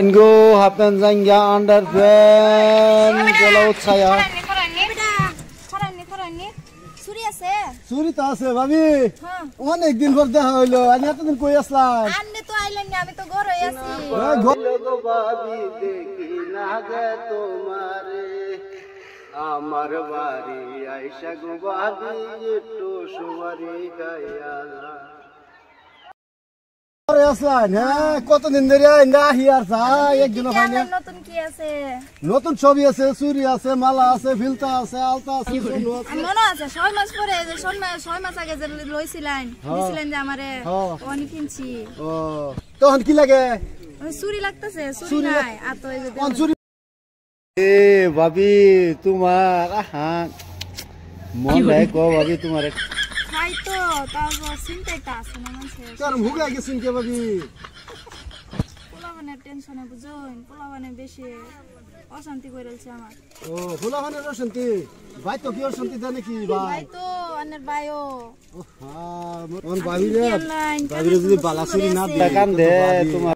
Go happen zanga under fan gola utshaya Suri ta ase bhabi onek din por dekha hoilo ani এতদিন কই আসলাই আন্নে তো আইলেন না আমি তো ঘর হই আছি গো ভাবি দেখি না গে তোমারে আমার বাড়ি আইসা গো ভাবি একটু সুমারি গায়া আরে আসলাই হ্যাঁ কতদিন ধরে না হিয়ার যায় একদিন হয় না নতুন কি আছে নতুন ছবি আছে চুরি আছে মালা আছে ফিলতা আছে আলতা আছে সোনো আছে মনে আছে 6 মাস পরে যে 6 মাস আগে যে লইছিলেন দিছিলেন যে আমারে ওনি কিনছি ও তখন কি লাগে চুরি লাগতেছে চুরি নাই আর তো এই যে কোন চুরি এ ভাবি তোমার আহা মন নাই গো ভাবি তোমার খাই তো তারপর চিন্তাইতা আছে না মানুষে তোর ভুগে গেছিন কে ভাবি পোলাবানের টেনশনে বুঝুন পোলাবানে বেশি অশান্তি কইরালছে আমার ও পোলাবানের অশান্তি ভাই তো কি অশান্তি দেয় নাকি ভাই তো আনের ভাইও ওহা মন ভাবি রে যদি বালা চুরি না দেয় কান দে তোমার